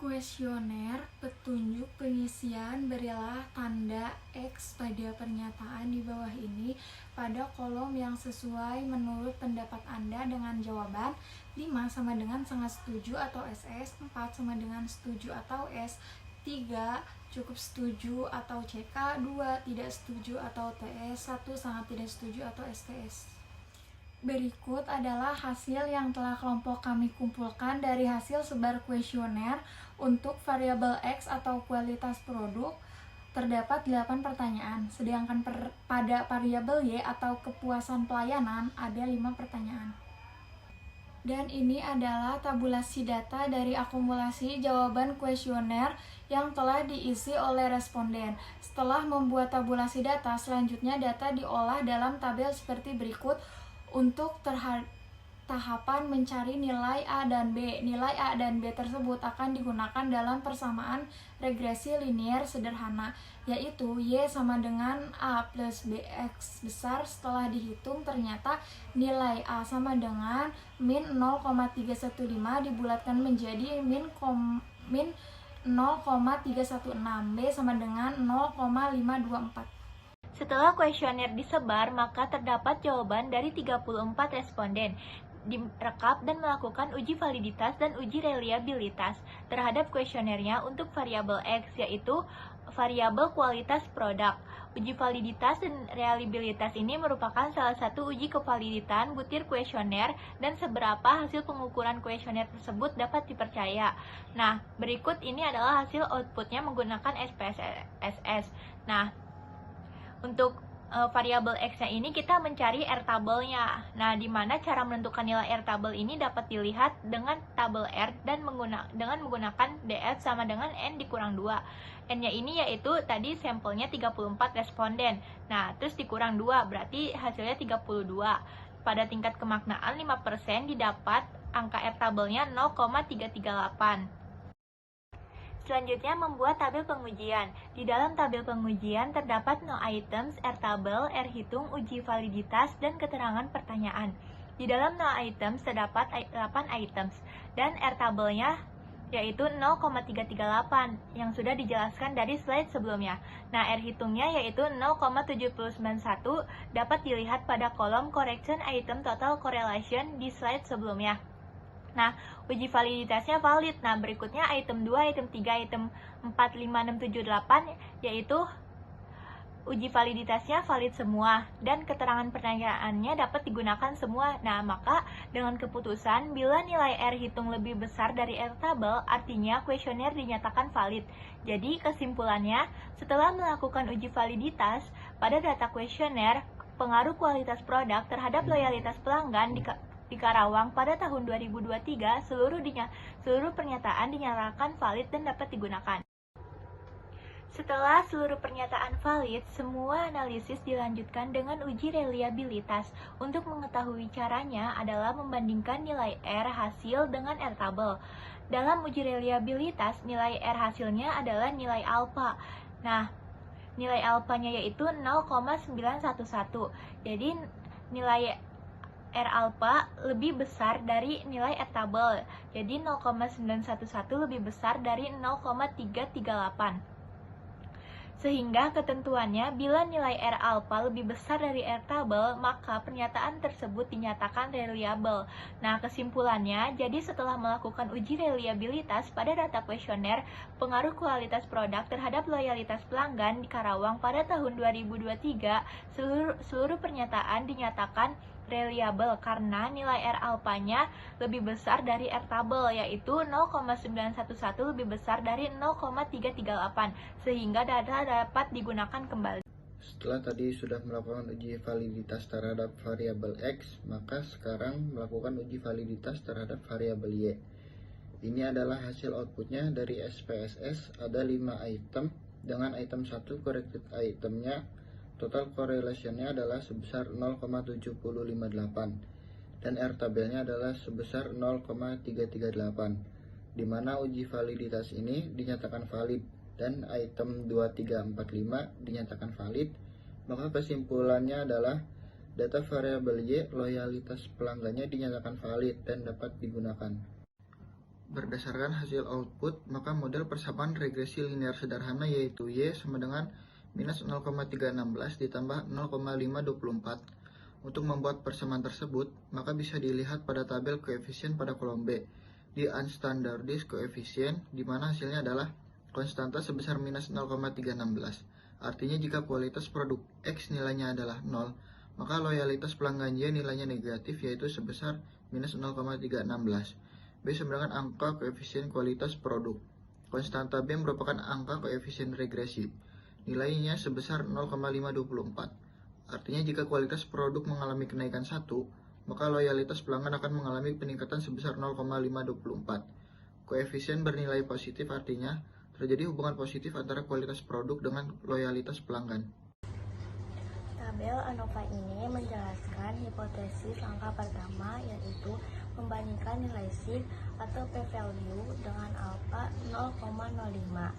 Kuesioner petunjuk pengisian berilah tanda X pada pernyataan di bawah ini pada kolom yang sesuai menurut pendapat Anda dengan jawaban 5 sama dengan sangat setuju atau SS, 4 sama dengan setuju atau S, 3 cukup setuju atau CK, 2 tidak setuju atau TS, 1 sangat tidak setuju atau STS. Berikut adalah hasil yang telah kelompok kami kumpulkan dari hasil sebar kuesioner untuk variabel X atau kualitas produk. Terdapat 8 pertanyaan, sedangkan pada variabel Y atau kepuasan pelayanan ada 5 pertanyaan. Dan ini adalah tabulasi data dari akumulasi jawaban kuesioner yang telah diisi oleh responden. Setelah membuat tabulasi data, selanjutnya data diolah dalam tabel seperti berikut. Untuk tahapan mencari nilai A dan B, nilai A dan B tersebut akan digunakan dalam persamaan regresi linier sederhana, yaitu Y sama dengan A plus BX besar. Setelah dihitung, ternyata nilai A sama dengan min 0,315 dibulatkan menjadi min 0,316, B sama dengan 0,524. Setelah kuesioner disebar, maka terdapat jawaban dari 34 responden. Direkap dan melakukan uji validitas dan uji reliabilitas terhadap kuesionernya untuk variabel X, yaitu variabel kualitas produk. Uji validitas dan reliabilitas ini merupakan salah satu uji kevaliditan butir kuesioner dan seberapa hasil pengukuran kuesioner tersebut dapat dipercaya. Nah, berikut ini adalah hasil outputnya menggunakan SPSS. Nah, untuk variabel X-nya ini kita mencari R-tabelnya. Nah, di mana cara menentukan nilai R-tabel ini dapat dilihat dengan tabel R dan dengan menggunakan DF sama dengan N dikurang 2. N-nya ini yaitu tadi sampelnya 34 responden. Nah, terus dikurang 2 berarti hasilnya 32. Pada tingkat kemaknaan 5% didapat angka R-tabelnya 0,338. Selanjutnya, membuat tabel pengujian. Di dalam tabel pengujian terdapat no items, R-tabel, R-hitung, uji validitas, dan keterangan pertanyaan. Di dalam no items terdapat 8 items, dan R-tabelnya yaitu 0,338 yang sudah dijelaskan dari slide sebelumnya. Nah, R-hitungnya yaitu 0,791 dapat dilihat pada kolom correction item total correlation di slide sebelumnya. Nah, uji validitasnya valid. Nah, berikutnya item 2, item 3, item 4, 5, 6, 7, 8, yaitu uji validitasnya valid semua dan keterangan pertanyaannya dapat digunakan semua. Nah, maka dengan keputusan bila nilai R hitung lebih besar dari R tabel, artinya kuesioner dinyatakan valid. Jadi, kesimpulannya, setelah melakukan uji validitas pada data kuesioner, pengaruh kualitas produk terhadap loyalitas pelanggan di Karawang pada tahun 2023, seluruh pernyataan dinyatakan valid dan dapat digunakan. Setelah seluruh pernyataan valid, semua analisis dilanjutkan dengan uji reliabilitas. Untuk mengetahui caranya adalah membandingkan nilai R hasil dengan R tabel. Dalam uji reliabilitas, nilai R hasilnya adalah nilai alfa. Nah, nilai alfanya yaitu 0,911. Jadi, nilai R alpha lebih besar dari nilai R tabel. Jadi 0,911 lebih besar dari 0,338. Sehingga ketentuannya, bila nilai R alpha lebih besar dari R tabel, maka pernyataan tersebut dinyatakan reliable. Nah, kesimpulannya, jadi setelah melakukan uji reliabilitas pada data kuesioner, pengaruh kualitas produk terhadap loyalitas pelanggan di Karawang pada tahun 2023, seluruh pernyataan dinyatakan reliable karena nilai R alpanya lebih besar dari R tabel, yaitu 0,911 lebih besar dari 0,338, sehingga data dapat digunakan kembali. Setelah tadi sudah melakukan uji validitas terhadap variabel X, maka sekarang melakukan uji validitas terhadap variabel Y. Ini adalah hasil outputnya dari SPSS, ada 5 item, dengan item 1 corrected itemnya total correlationnya adalah sebesar 0,758 dan R tabelnya adalah sebesar 0,338, di mana uji validitas ini dinyatakan valid dan item 2345 dinyatakan valid. Maka kesimpulannya adalah data variabel Y loyalitas pelanggannya dinyatakan valid dan dapat digunakan. Berdasarkan hasil output, maka model persamaan regresi linear sederhana yaitu Y sama dengan minus 0,316 ditambah 0,524. Untuk membuat persamaan tersebut, maka bisa dilihat pada tabel koefisien pada kolom B. Di unstandardized koefisien, di mana hasilnya adalah konstanta sebesar minus 0,316. Artinya jika kualitas produk X nilainya adalah 0, maka loyalitas pelanggan Y nilainya negatif yaitu sebesar minus 0,316. B sama dengan angka koefisien kualitas produk. Konstanta B merupakan angka koefisien regresi. Nilainya sebesar 0,524. Artinya jika kualitas produk mengalami kenaikan 1, maka loyalitas pelanggan akan mengalami peningkatan sebesar 0,524. Koefisien bernilai positif artinya terjadi hubungan positif antara kualitas produk dengan loyalitas pelanggan. Tabel ANOVA ini menjelaskan hipotesis langkah pertama, yaitu membandingkan nilai sigma atau p-value dengan alpha 0,05.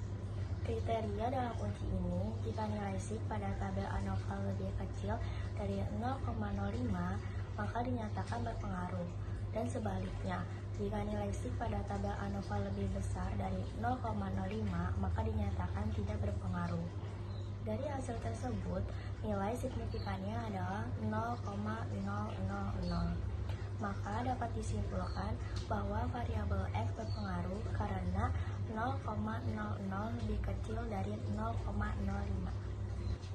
Kriteria dalam uji ini, jika nilai sigma pada tabel ANOVA lebih kecil dari 0,05, maka dinyatakan berpengaruh. Dan sebaliknya, jika nilai sigma pada tabel ANOVA lebih besar dari 0,05, maka dinyatakan tidak berpengaruh. Dari hasil tersebut, nilai signifikannya adalah 0,000. Maka dapat disimpulkan bahwa variabel X berpengaruh karena 0,00 lebih kecil dari 0,05.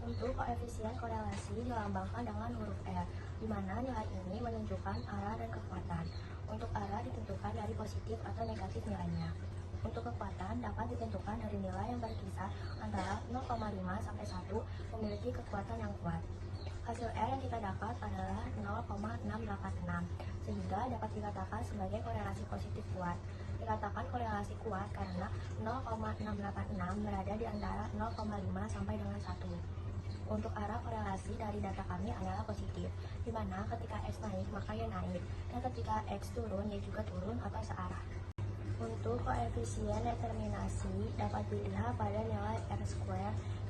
Untuk koefisien korelasi dilambangkan dengan huruf R, di mana nilai ini menunjukkan arah dan kekuatan. Untuk arah ditentukan dari positif atau negatif nilainya. Untuk kekuatan dapat ditentukan dari nilai yang berkisar antara 0,5 sampai 1 memiliki kekuatan yang kuat. Hasil R yang kita dapat adalah 0,686, sehingga dapat dikatakan sebagai korelasi positif kuat. Dikatakan korelasi kuat karena 0,686 berada di antara 0,5 sampai dengan 1. Untuk arah korelasi dari data kami adalah positif, di mana ketika X naik maka Y naik, dan ketika X turun Y juga turun atau searah. Untuk koefisien determinasi dapat dilihat pada nilai R²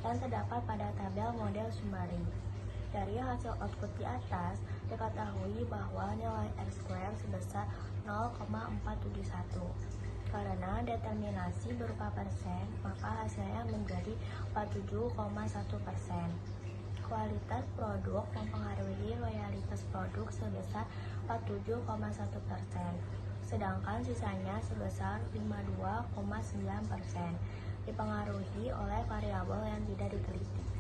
yang terdapat pada tabel model summary. Dari hasil output di atas, diketahui bahwa nilai R² sebesar 0,471. Karena determinasi berupa persen, maka hasilnya menjadi 47,1%. Kualitas produk mempengaruhi loyalitas produk sebesar 47,1%. Sedangkan sisanya sebesar 52,9%, dipengaruhi oleh variabel yang tidak diteliti.